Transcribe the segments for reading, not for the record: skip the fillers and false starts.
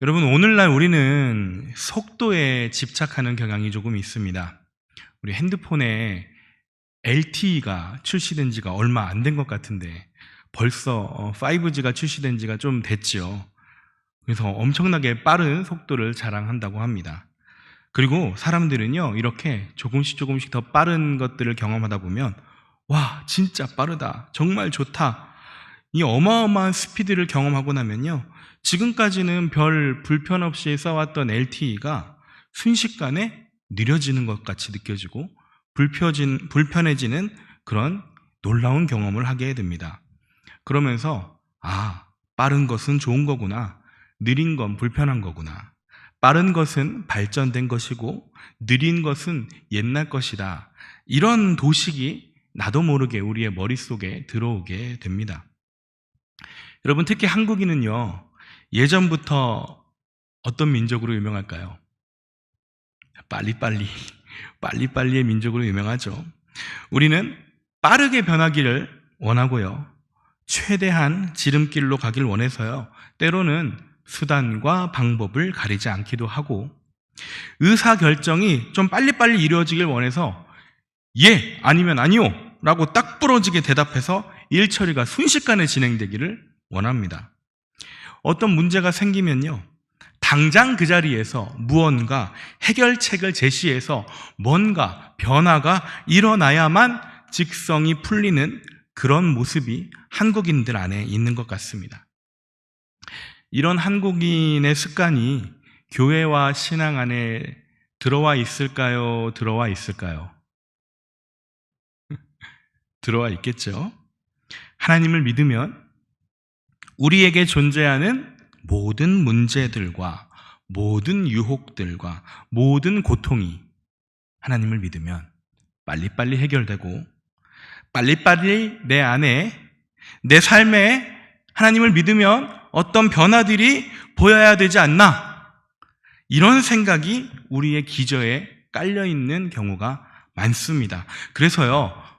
여러분, 오늘날 우리는 속도에 집착하는 경향이 조금 있습니다. 우리 핸드폰에 LTE가 출시된 지가 얼마 안 된 것 같은데 벌써 5G가 출시된 지가 좀 됐죠. 그래서 엄청나게 빠른 속도를 자랑한다고 합니다. 그리고 사람들은요, 이렇게 조금씩 더 빠른 것들을 경험하다 보면 와, 진짜 빠르다, 정말 좋다, 이 어마어마한 스피드를 경험하고 나면요, 지금까지는 별 불편 없이 써왔던 LTE가 순식간에 느려지는 것 같이 느껴지고 불편해지는 그런 놀라운 경험을 하게 됩니다. 그러면서 빠른 것은 좋은 거구나, 느린 건 불편한 거구나, 빠른 것은 발전된 것이고 느린 것은 옛날 것이다, 이런 도식이 나도 모르게 우리의 머릿속에 들어오게 됩니다. 여러분, 특히 한국인은요, 예전부터 어떤 민족으로 유명할까요? 빨리빨리의 민족으로 유명하죠. 우리는 빠르게 변하기를 원하고요, 최대한 지름길로 가길 원해서요, 때로는 수단과 방법을 가리지 않기도 하고, 의사결정이 좀 빨리빨리 이루어지길 원해서 예, 아니면 아니요 라고 딱 부러지게 대답해서 일 처리가 순식간에 진행되기를 원합니다. 어떤 문제가 생기면요, 당장 그 자리에서 무언가 해결책을 제시해서 뭔가 변화가 일어나야만 직성이 풀리는 그런 모습이 한국인들 안에 있는 것 같습니다. 이런 한국인의 습관이 교회와 신앙 안에 들어와 있을까요? 들어와 있을까요? 들어와 있겠죠. 하나님을 믿으면 우리에게 존재하는 모든 문제들과 모든 유혹들과 모든 고통이 하나님을 믿으면 빨리빨리 해결되고, 빨리빨리 내 안에, 내 삶에 하나님을 믿으면 어떤 변화들이 보여야 되지 않나, 이런 생각이 우리의 기저에 깔려있는 경우가 많습니다. 그래서요,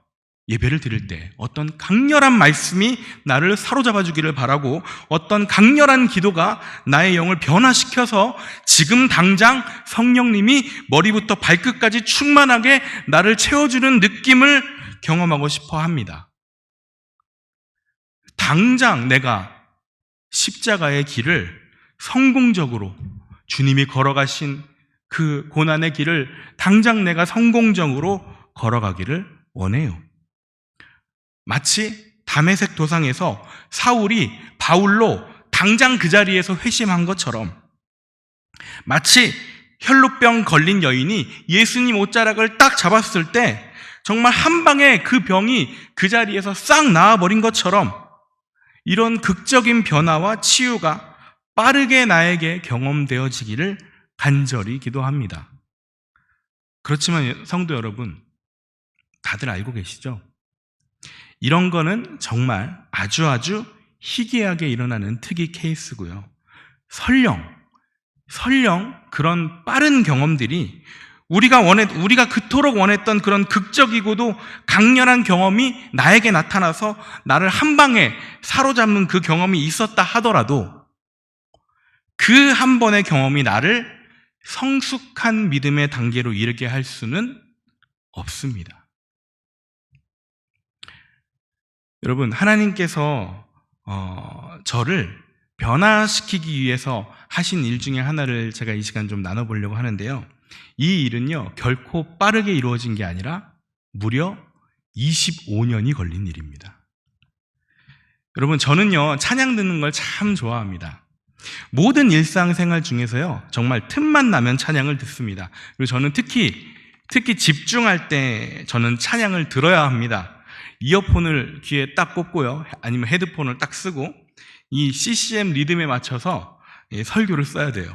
예배를 드릴 때 어떤 강렬한 말씀이 나를 사로잡아 주기를 바라고, 어떤 강렬한 기도가 나의 영을 변화시켜서 지금 당장 성령님이 머리부터 발끝까지 충만하게 나를 채워주는 느낌을 경험하고 싶어 합니다. 당장 내가 십자가의 길을 성공적으로, 주님이 걸어가신 그 고난의 길을 당장 내가 성공적으로 걸어가기를 원해요. 마치 다메섹 도상에서 사울이 바울로 당장 그 자리에서 회심한 것처럼, 마치 혈루병 걸린 여인이 예수님 옷자락을 딱 잡았을 때 정말 한 방에 그 병이 그 자리에서 싹 나아버린 것처럼, 이런 극적인 변화와 치유가 빠르게 나에게 경험되어지기를 간절히 기도합니다. 그렇지만 성도 여러분, 다들 알고 계시죠? 이런 거는 정말 아주 희귀하게 일어나는 특이 케이스고요. 설령 그런 빠른 경험들이 우리가 그토록 원했던 그런 극적이고도 강렬한 경험이 나에게 나타나서 나를 한 방에 사로잡는 그 경험이 있었다 하더라도, 그 한 번의 경험이 나를 성숙한 믿음의 단계로 이르게 할 수는 없습니다. 여러분, 하나님께서 저를 변화시키기 위해서 하신 일 중에 하나를 제가 이 시간 좀 나눠보려고 하는데요, 이 일은요, 결코 빠르게 이루어진 게 아니라 무려 25년이 걸린 일입니다. 여러분, 저는요, 찬양 듣는 걸 참 좋아합니다. 모든 일상생활 중에서요, 정말 틈만 나면 찬양을 듣습니다. 그리고 저는 특히 집중할 때 저는 찬양을 들어야 합니다. 이어폰을 귀에 딱 꽂고요, 아니면 헤드폰을 딱 쓰고 이 CCM 리듬에 맞춰서 설교를 써야 돼요.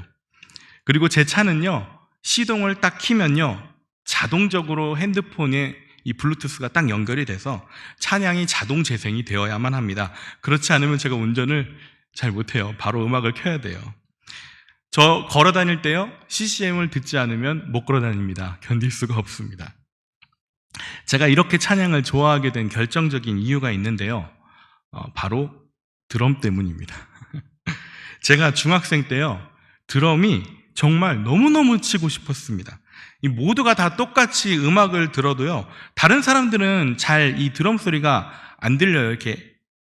그리고 제 차는요, 시동을 딱 키면요, 자동적으로 핸드폰에 이 블루투스가 딱 연결이 돼서 찬양이 자동 재생이 되어야만 합니다. 그렇지 않으면 제가 운전을 잘 못해요. 바로 음악을 켜야 돼요. 저 걸어 다닐 때요, CCM을 듣지 않으면 못 걸어 다닙니다. 견딜 수가 없습니다. 제가 이렇게 찬양을 좋아하게 된 결정적인 이유가 있는데요, 바로 드럼 때문입니다. 제가 중학생 때요, 드럼이 정말 너무너무 치고 싶었습니다. 이 모두가 다 똑같이 음악을 들어도요, 다른 사람들은 잘 이 드럼 소리가 안 들려요. 이렇게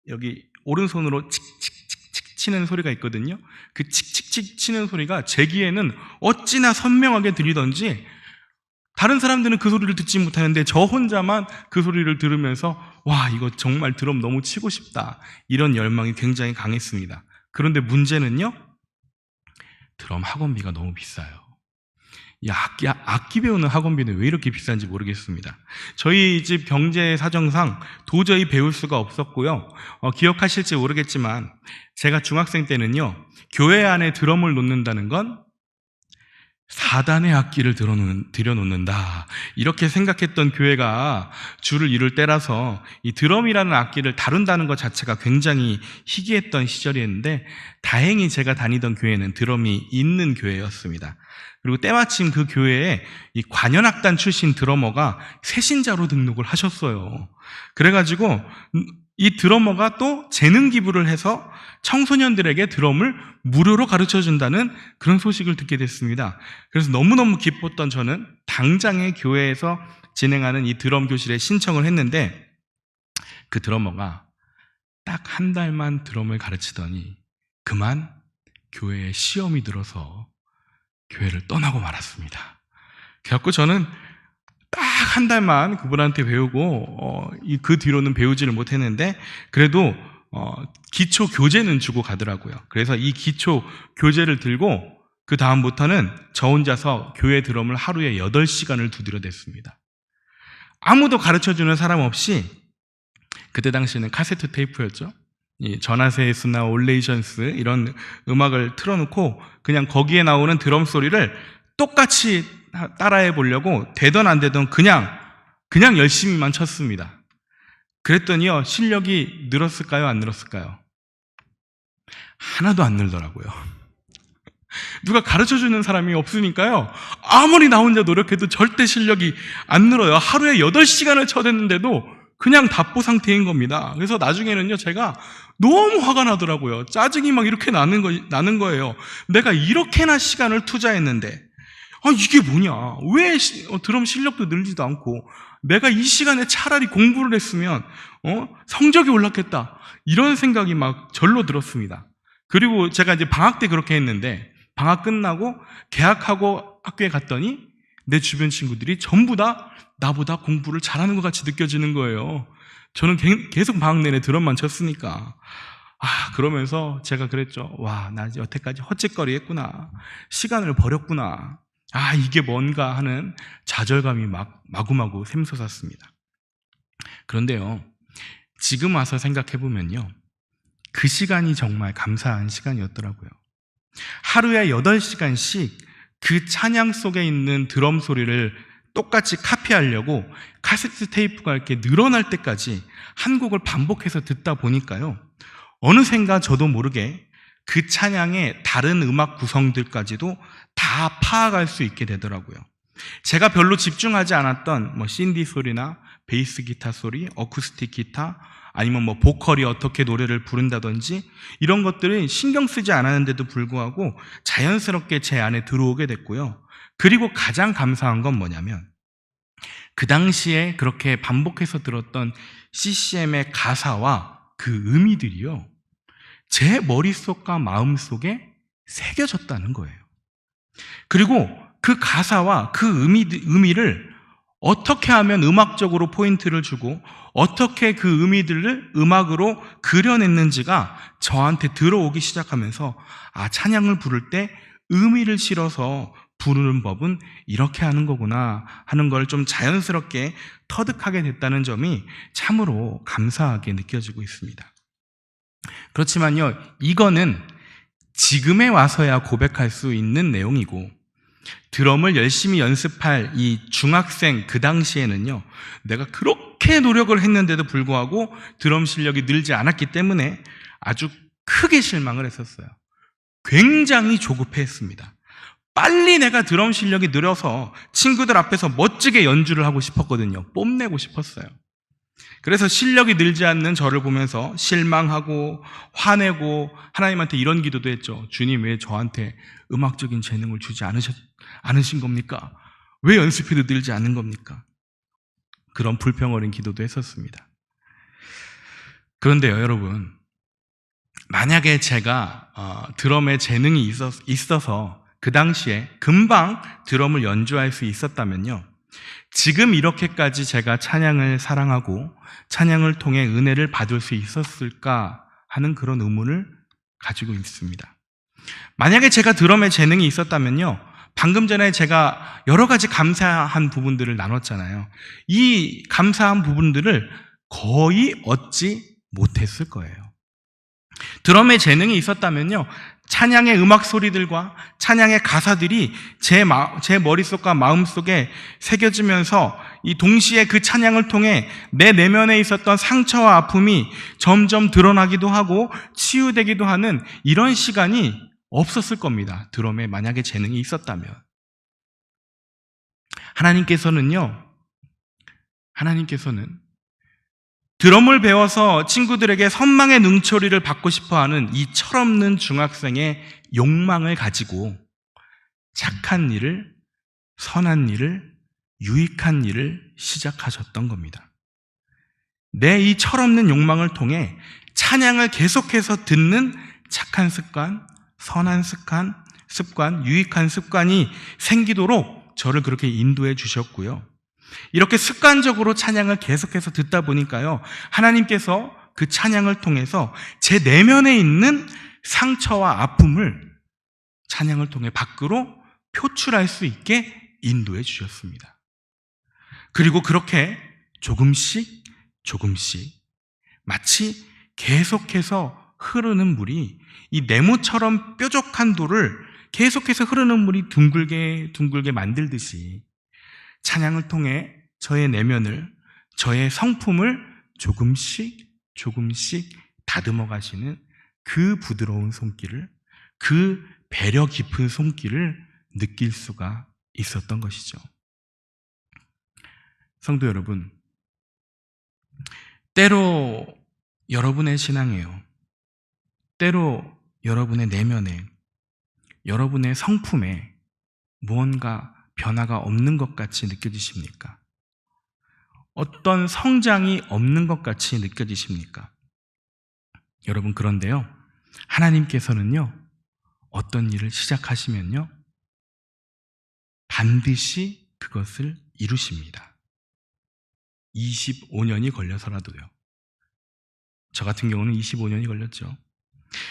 여기 오른손으로 칙칙칙칙 치는 소리가 있거든요. 그 칙칙칙 치는 소리가 제 귀에는 어찌나 선명하게 들리던지 다른 사람들은 그 소리를 듣지 못하는데 저 혼자만 그 소리를 들으면서 와, 이거 정말 드럼 너무 치고 싶다, 이런 열망이 굉장히 강했습니다. 그런데 문제는요, 드럼 학원비가 너무 비싸요. 이 악기 배우는 학원비는 왜 이렇게 비싼지 모르겠습니다. 저희 집 경제 사정상 도저히 배울 수가 없었고요. 기억하실지 모르겠지만 제가 중학생 때는요, 교회 안에 드럼을 놓는다는 건 사단의 악기를 들여놓는다, 이렇게 생각했던 교회가 줄을 이룰 때라서 이 드럼이라는 악기를 다룬다는 것 자체가 굉장히 희귀했던 시절이었는데, 다행히 제가 다니던 교회는 드럼이 있는 교회였습니다. 그리고 때마침 그 교회에 이 관현악단 출신 드러머가 새신자로 등록을 하셨어요. 그래가지고 이 드러머가 또 재능 기부를 해서 청소년들에게 드럼을 무료로 가르쳐준다는 그런 소식을 듣게 됐습니다. 그래서 너무너무 기뻤던 저는 당장에 교회에서 진행하는 이 드럼 교실에 신청을 했는데, 그 드러머가 딱 한 달만 드럼을 가르치더니 그만 교회에 시험이 들어서 교회를 떠나고 말았습니다. 그래갖고 저는 딱 한 달만 그분한테 배우고 그 뒤로는 배우지를 못했는데, 그래도 기초 교재는 주고 가더라고요. 그래서 이 기초 교재를 들고 그 다음부터는 저 혼자서 교회 드럼을 하루에 8시간을 두드려댔습니다. 아무도 가르쳐주는 사람 없이, 그때 당시에는 카세트 테이프였죠. 이 전하세스나 올레이션스 이런 음악을 틀어놓고 그냥 거기에 나오는 드럼 소리를 똑같이 따라해 보려고 되던 안 되던 그냥 열심히만 쳤습니다. 그랬더니요, 실력이 늘었을까요, 안 늘었을까요? 하나도 안 늘더라고요. 누가 가르쳐주는 사람이 없으니까요, 아무리 나 혼자 노력해도 절대 실력이 안 늘어요. 하루에 8시간을 쳐댔는데도 그냥 답보 상태인 겁니다. 그래서 나중에는요, 제가 너무 화가 나더라고요. 짜증이 막 이렇게 나는 거예요. 내가 이렇게나 시간을 투자했는데, 이게 뭐냐? 왜 드럼 실력도 늘지도 않고, 내가 이 시간에 차라리 공부를 했으면 성적이 올랐겠다, 이런 생각이 막 절로 들었습니다. 그리고 제가 이제 방학 때 그렇게 했는데, 방학 끝나고 개학하고 학교에 갔더니 내 주변 친구들이 전부 다 나보다 공부를 잘하는 것 같이 느껴지는 거예요. 저는 계속 방학 내내 드럼만 쳤으니까. 그러면서 제가 그랬죠. 와, 나 여태까지 헛짓거리 했구나. 시간을 버렸구나. 이게 뭔가 하는 좌절감이 마구마구 샘솟았습니다. 그런데요, 지금 와서 생각해보면요, 그 시간이 정말 감사한 시간이었더라고요. 하루에 8시간씩 그 찬양 속에 있는 드럼 소리를 똑같이 카피하려고 카세트 테이프가 이렇게 늘어날 때까지 한 곡을 반복해서 듣다 보니까요, 어느샌가 저도 모르게 그 찬양의 다른 음악 구성들까지도 다 파악할 수 있게 되더라고요. 제가 별로 집중하지 않았던 신디 소리나 베이스 기타 소리, 어쿠스틱 기타, 아니면 보컬이 어떻게 노래를 부른다든지 이런 것들은 신경 쓰지 않았는데도 불구하고 자연스럽게 제 안에 들어오게 됐고요. 그리고 가장 감사한 건 뭐냐면, 그 당시에 그렇게 반복해서 들었던 CCM의 가사와 그 의미들이요, 제 머릿속과 마음속에 새겨졌다는 거예요. 그리고 그 가사와 그 의미를 어떻게 하면 음악적으로 포인트를 주고 어떻게 그 의미들을 음악으로 그려냈는지가 저한테 들어오기 시작하면서, 찬양을 부를 때 의미를 실어서 부르는 법은 이렇게 하는 거구나 하는 걸 좀 자연스럽게 터득하게 됐다는 점이 참으로 감사하게 느껴지고 있습니다. 그렇지만요, 이거는 지금에 와서야 고백할 수 있는 내용이고, 드럼을 열심히 연습할 이 중학생 그 당시에는요, 내가 그렇게 노력을 했는데도 불구하고 드럼 실력이 늘지 않았기 때문에 아주 크게 실망을 했었어요. 굉장히 조급해했습니다. 빨리 내가 드럼 실력이 늘어서 친구들 앞에서 멋지게 연주를 하고 싶었거든요. 뽐내고 싶었어요. 그래서 실력이 늘지 않는 저를 보면서 실망하고 화내고 하나님한테 이런 기도도 했죠. 주님, 왜 저한테 음악적인 재능을 주지 않으신 겁니까? 왜 연습해도 늘지 않는 겁니까? 그런 불평 어린 기도도 했었습니다. 그런데요, 여러분, 만약에 제가 드럼에 재능이 있어서 그 당시에 금방 드럼을 연주할 수 있었다면요, 지금 이렇게까지 제가 찬양을 사랑하고 찬양을 통해 은혜를 받을 수 있었을까 하는 그런 의문을 가지고 있습니다. 만약에 제가 드럼에 재능이 있었다면요, 방금 전에 제가 여러 가지 감사한 부분들을 나눴잖아요. 이 감사한 부분들을 거의 얻지 못했을 거예요. 드럼에 재능이 있었다면요, 찬양의 음악 소리들과 찬양의 가사들이 제 머릿속과 마음속에 새겨지면서 이 동시에 그 찬양을 통해 내 내면에 있었던 상처와 아픔이 점점 드러나기도 하고 치유되기도 하는 이런 시간이 없었을 겁니다. 드럼에 만약에 재능이 있었다면. 하나님께서는 드럼을 배워서 친구들에게 선망의 능초리를 받고 싶어하는 이 철없는 중학생의 욕망을 가지고 착한 일을, 선한 일을, 유익한 일을 시작하셨던 겁니다. 내 이 철없는 욕망을 통해 찬양을 계속해서 듣는 착한 습관, 선한 습관, 유익한 습관이 생기도록 저를 그렇게 인도해 주셨고요. 이렇게 습관적으로 찬양을 계속해서 듣다 보니까요, 하나님께서 그 찬양을 통해서 제 내면에 있는 상처와 아픔을 찬양을 통해 밖으로 표출할 수 있게 인도해 주셨습니다. 그리고 그렇게 조금씩 마치 계속해서 흐르는 물이 이 네모처럼 뾰족한 돌을 계속해서 흐르는 물이 둥글게 만들듯이 찬양을 통해 저의 내면을, 저의 성품을 조금씩 다듬어 가시는 그 부드러운 손길을, 그 배려 깊은 손길을 느낄 수가 있었던 것이죠. 성도 여러분, 때로 여러분의 신앙에요, 때로 여러분의 내면에, 여러분의 성품에 무언가 변화가 없는 것 같이 느껴지십니까? 어떤 성장이 없는 것 같이 느껴지십니까? 여러분, 그런데요, 하나님께서는요, 어떤 일을 시작하시면요, 반드시 그것을 이루십니다. 25년이 걸려서라도요. 저 같은 경우는 25년이 걸렸죠.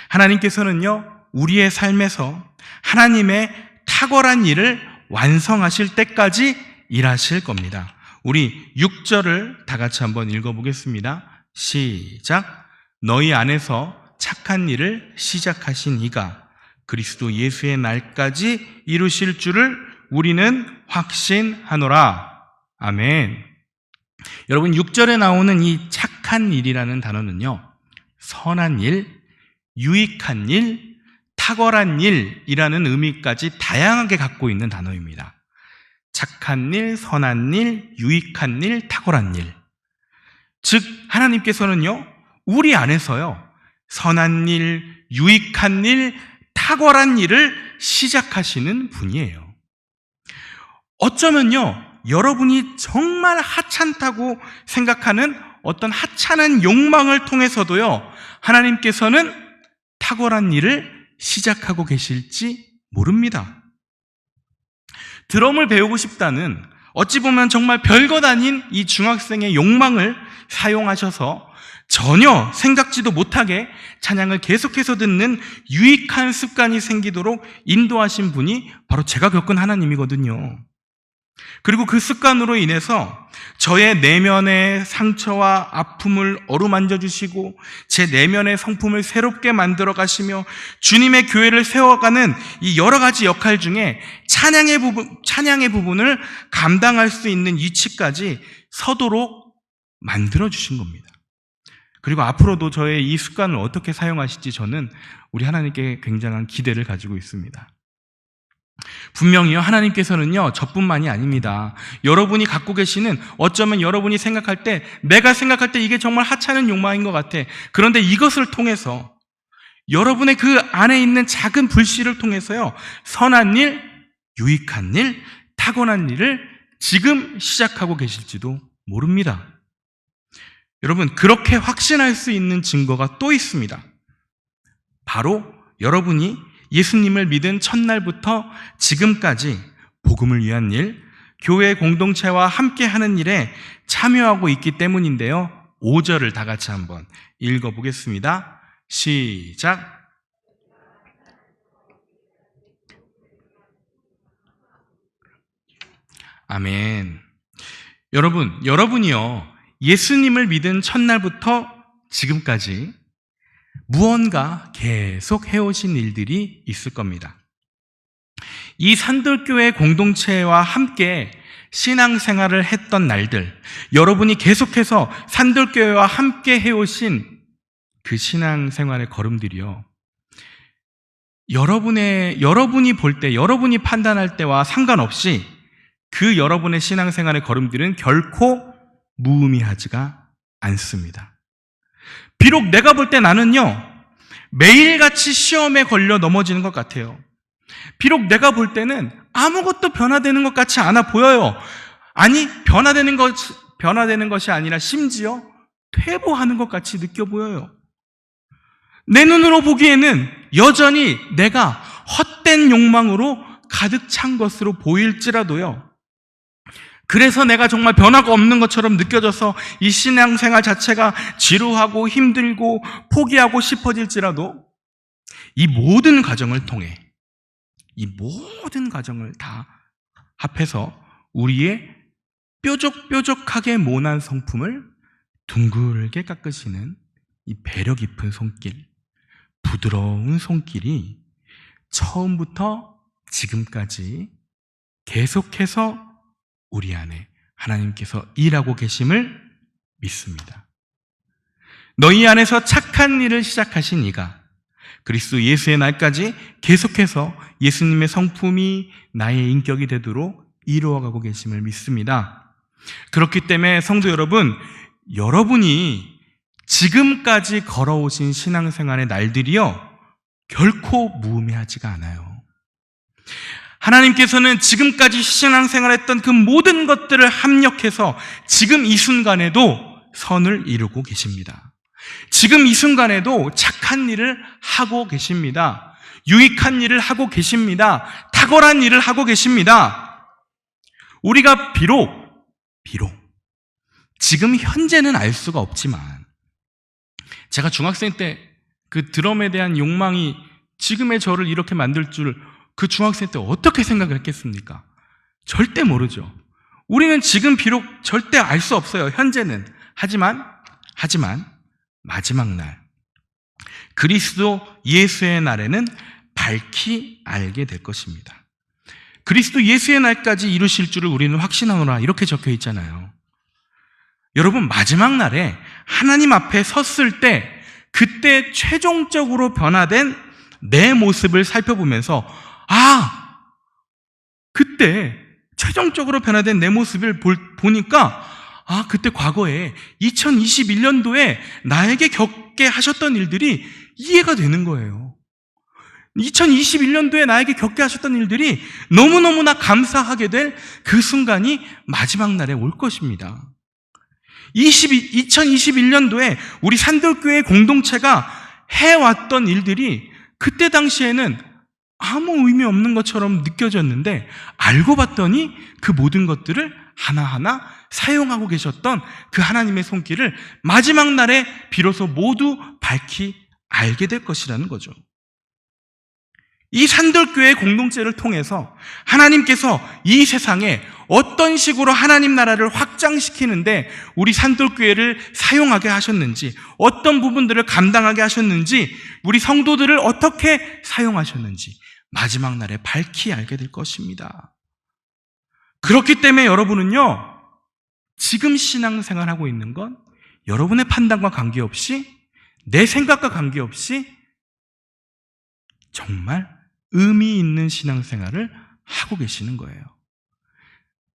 하나님께서는요, 우리의 삶에서 하나님의 탁월한 일을 완성하실 때까지 일하실 겁니다. 우리 6절을 다 같이 한번 읽어보겠습니다. 시작. 너희 안에서 착한 일을 시작하신 이가 그리스도 예수의 날까지 이루실 줄을 우리는 확신하노라. 아멘. 여러분, 6절에 나오는 이 착한 일이라는 단어는요, 선한 일, 유익한 일, 탁월한 일이라는 의미까지 다양하게 갖고 있는 단어입니다. 착한 일, 선한 일, 유익한 일, 탁월한 일. 즉, 하나님께서는요, 우리 안에서요, 선한 일, 유익한 일, 탁월한 일을 시작하시는 분이에요. 어쩌면요, 여러분이 정말 하찮다고 생각하는 어떤 하찮은 욕망을 통해서도요, 하나님께서는 탁월한 일을 시작하고 계실지 모릅니다. 드럼을 배우고 싶다는, 어찌 보면 정말 별것 아닌 이 중학생의 욕망을 사용하셔서 전혀 생각지도 못하게 찬양을 계속해서 듣는 유익한 습관이 생기도록 인도하신 분이 바로 제가 겪은 하나님이거든요. 그리고 그 습관으로 인해서 저의 내면의 상처와 아픔을 어루만져 주시고 제 내면의 성품을 새롭게 만들어 가시며 주님의 교회를 세워가는 이 여러 가지 역할 중에 찬양의 부분을 감당할 수 있는 위치까지 서도록 만들어 주신 겁니다. 그리고 앞으로도 저의 이 습관을 어떻게 사용하실지 저는 우리 하나님께 굉장한 기대를 가지고 있습니다. 분명히요, 하나님께서는요, 저뿐만이 아닙니다. 여러분이 갖고 계시는, 어쩌면 여러분이 생각할 때, 내가 생각할 때 이게 정말 하찮은 욕망인 것 같아. 그런데 이것을 통해서, 여러분의 그 안에 있는 작은 불씨를 통해서요, 선한 일, 유익한 일, 타고난 일을 지금 시작하고 계실지도 모릅니다. 여러분, 그렇게 확신할 수 있는 증거가 또 있습니다. 바로 여러분이 예수님을 믿은 첫날부터 지금까지 복음을 위한 일, 교회 공동체와 함께 하는 일에 참여하고 있기 때문인데요. 5절을 다 같이 한번 읽어보겠습니다. 시작. 아멘. 여러분이요, 예수님을 믿은 첫날부터 지금까지 무언가 계속 해오신 일들이 있을 겁니다. 이 산돌교회 공동체와 함께 신앙생활을 했던 날들, 여러분이 계속해서 산돌교회와 함께 해오신 그 신앙생활의 걸음들이요, 여러분이 볼 때, 여러분이 판단할 때와 상관없이 그 여러분의 신앙생활의 걸음들은 결코 무의미하지가 않습니다. 비록 내가 볼 때 나는요, 매일같이 시험에 걸려 넘어지는 것 같아요. 비록 내가 볼 때는 아무것도 변화되는 것 같이 않아 보여요. 아니, 변화되는 것이 아니라 심지어 퇴보하는 것 같이 느껴 보여요. 내 눈으로 보기에는 여전히 내가 헛된 욕망으로 가득 찬 것으로 보일지라도요, 그래서 내가 정말 변화가 없는 것처럼 느껴져서 이 신앙생활 자체가 지루하고 힘들고 포기하고 싶어질지라도 이 모든 과정을 통해, 이 모든 과정을 다 합해서 우리의 뾰족뾰족하게 모난 성품을 둥글게 깎으시는 이 배려 깊은 손길, 부드러운 손길이 처음부터 지금까지 계속해서 우리 안에 하나님께서 일하고 계심을 믿습니다. 너희 안에서 착한 일을 시작하신 이가 그리스도 예수의 날까지 계속해서 예수님의 성품이 나의 인격이 되도록 이루어가고 계심을 믿습니다. 그렇기 때문에 성도 여러분, 여러분이 지금까지 걸어오신 신앙생활의 날들이요, 결코 무의미하지가 않아요. 하나님께서는 지금까지 신앙생활했던 그 모든 것들을 합력해서 지금 이 순간에도 선을 이루고 계십니다. 지금 이 순간에도 착한 일을 하고 계십니다. 유익한 일을 하고 계십니다. 탁월한 일을 하고 계십니다. 우리가 비록 지금 현재는 알 수가 없지만, 제가 중학생 때 그 드럼에 대한 욕망이 지금의 저를 이렇게 만들 줄 그 중학생 때 어떻게 생각을 했겠습니까? 절대 모르죠. 우리는 지금 비록 절대 알 수 없어요, 현재는. 하지만 마지막 날, 그리스도 예수의 날에는 밝히 알게 될 것입니다. 그리스도 예수의 날까지 이루실 줄을 우리는 확신하노라, 이렇게 적혀 있잖아요. 여러분, 마지막 날에 하나님 앞에 섰을 때, 그때 최종적으로 변화된 내 모습을 살펴보면서, 그때 최종적으로 변화된 내 모습을 보니까, 그때 과거에 2021년도에 나에게 겪게 하셨던 일들이 이해가 되는 거예요. 2021년도에 나에게 겪게 하셨던 일들이 너무너무나 감사하게 될 그 순간이 마지막 날에 올 것입니다. 2021년도에 우리 산돌교회 공동체가 해왔던 일들이 그때 당시에는 아무 의미 없는 것처럼 느껴졌는데, 알고 봤더니 그 모든 것들을 하나하나 사용하고 계셨던 그 하나님의 손길을 마지막 날에 비로소 모두 밝히 알게 될 것이라는 거죠. 이 산돌교회 공동체를 통해서 하나님께서 이 세상에 어떤 식으로 하나님 나라를 확장시키는데 우리 산돌교회를 사용하게 하셨는지, 어떤 부분들을 감당하게 하셨는지, 우리 성도들을 어떻게 사용하셨는지 마지막 날에 밝히 알게 될 것입니다. 그렇기 때문에 여러분은요, 지금 신앙생활하고 있는 건 여러분의 판단과 관계없이, 내 생각과 관계없이 정말 의미 있는 신앙생활을 하고 계시는 거예요.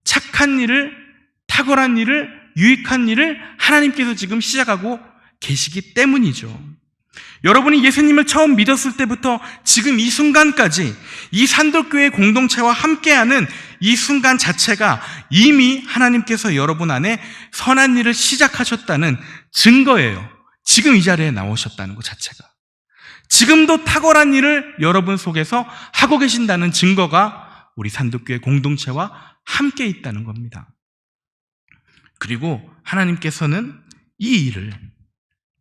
착한 일을, 탁월한 일을, 유익한 일을 하나님께서 지금 시작하고 계시기 때문이죠. 여러분이 예수님을 처음 믿었을 때부터 지금 이 순간까지 이 산돌교회 공동체와 함께하는 이 순간 자체가 이미 하나님께서 여러분 안에 선한 일을 시작하셨다는 증거예요. 지금 이 자리에 나오셨다는 것 자체가. 지금도 탁월한 일을 여러분 속에서 하고 계신다는 증거가 우리 산돌교회 공동체와 함께 있다는 겁니다. 그리고 하나님께서는 이 일을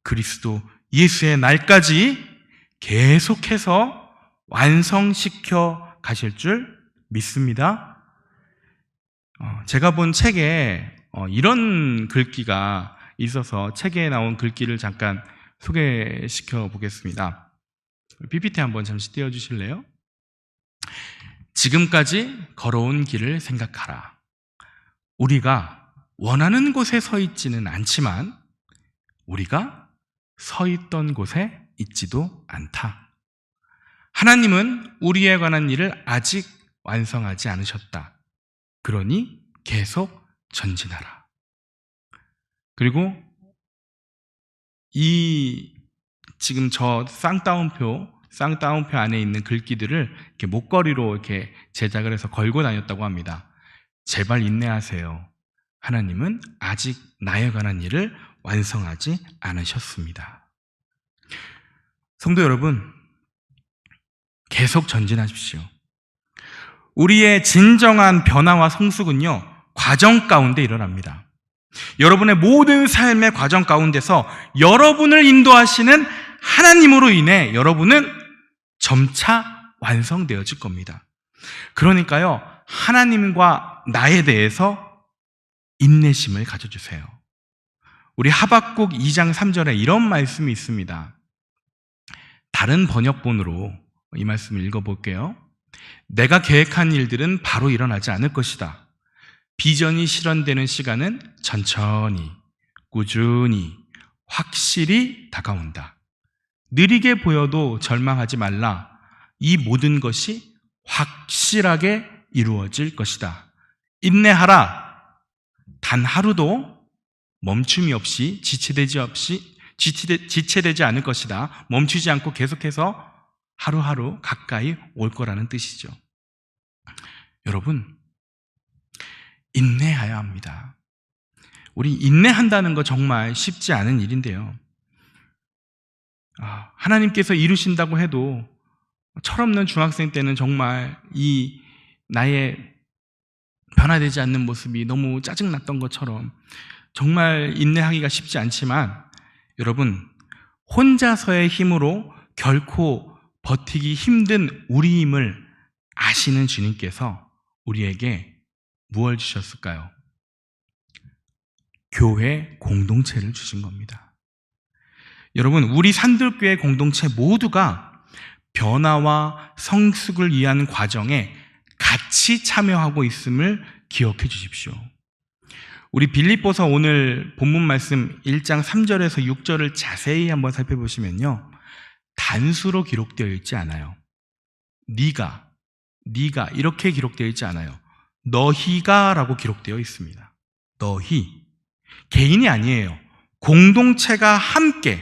그리스도 예수의 날까지 계속해서 완성시켜 가실 줄 믿습니다. 제가 본 책에 이런 글귀가 있어서 책에 나온 글귀를 잠깐 소개시켜 보겠습니다. PPT 한번 잠시 띄워주실래요? 지금까지 걸어온 길을 생각하라. 우리가 원하는 곳에 서 있지는 않지만 우리가 서 있던 곳에 있지도 않다. 하나님은 우리에 관한 일을 아직 완성하지 않으셨다. 그러니 계속 전진하라. 그리고 이 지금 저 쌍따옴표 안에 있는 글귀들을 이렇게 목걸이로 이렇게 제작을 해서 걸고 다녔다고 합니다. 제발 인내하세요. 하나님은 아직 나에 관한 일을 완성하지 않으셨습니다. 성도 여러분, 계속 전진하십시오. 우리의 진정한 변화와 성숙은요, 과정 가운데 일어납니다. 여러분의 모든 삶의 과정 가운데서 여러분을 인도하시는 하나님으로 인해 여러분은 점차 완성되어질 겁니다. 그러니까요, 하나님과 나에 대해서 인내심을 가져주세요. 우리 하박국 2장 3절에 이런 말씀이 있습니다. 다른 번역본으로 이 말씀을 읽어볼게요. 내가 계획한 일들은 바로 일어나지 않을 것이다. 비전이 실현되는 시간은 천천히, 꾸준히, 확실히 다가온다. 느리게 보여도 절망하지 말라. 이 모든 것이 확실하게 이루어질 것이다. 인내하라. 단 하루도 멈춤이 없이 지체되지 않을 것이다. 멈추지 않고 계속해서 하루하루 가까이 올 거라는 뜻이죠. 여러분, 인내해야 합니다. 우리 인내한다는 거 정말 쉽지 않은 일인데요. 하나님께서 이루신다고 해도 철없는 중학생 때는 정말 이 나의 변화되지 않는 모습이 너무 짜증났던 것처럼 정말 인내하기가 쉽지 않지만 여러분, 혼자서의 힘으로 결코 버티기 힘든 우리임을 아시는 주님께서 우리에게 무엇을 주셨을까요? 교회 공동체를 주신 겁니다. 여러분, 우리 산들교회 공동체 모두가 변화와 성숙을 위한 과정에 같이 참여하고 있음을 기억해 주십시오. 우리 빌립보서 오늘 본문 말씀 1장 3절에서 6절을 자세히 한번 살펴보시면요, 단수로 기록되어 있지 않아요. 네가 이렇게 기록되어 있지 않아요. 너희가 라고 기록되어 있습니다. 너희, 개인이 아니에요. 공동체가 함께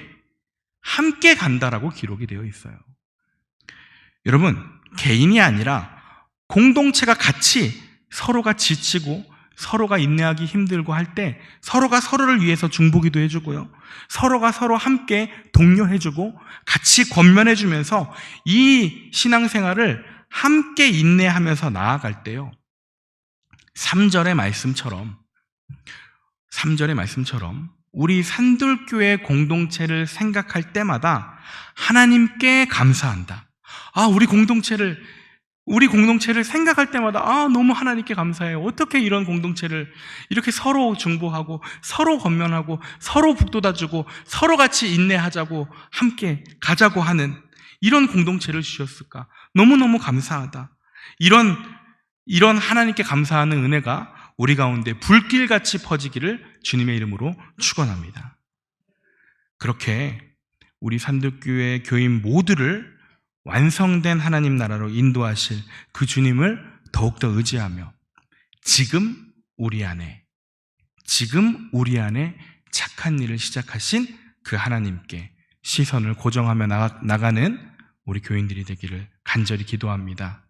간다라고 기록이 되어 있어요. 여러분, 개인이 아니라 공동체가 같이 서로가 지치고 서로가 인내하기 힘들고 할 때 서로가 서로를 위해서 중보기도 해주고요, 서로가 서로 함께 독려해주고 같이 권면해주면서 이 신앙생활을 함께 인내하면서 나아갈 때요, 3절의 말씀처럼 우리 산돌교회 공동체를 생각할 때마다 하나님께 감사한다. 우리 공동체를 생각할 때마다 너무 하나님께 감사해요. 어떻게 이런 공동체를 이렇게 서로 중보하고 서로 권면하고 서로 북돋아주고 서로 같이 인내하자고 함께 가자고 하는 이런 공동체를 주셨을까? 너무너무 감사하다. 이런 하나님께 감사하는 은혜가 우리 가운데 불길같이 퍼지기를 주님의 이름으로 축원합니다. 그렇게 우리 산들교회 교인 모두를 완성된 하나님 나라로 인도하실 그 주님을 더욱더 의지하며 지금 우리 안에 착한 일을 시작하신 그 하나님께 시선을 고정하며 나가는 우리 교인들이 되기를 간절히 기도합니다.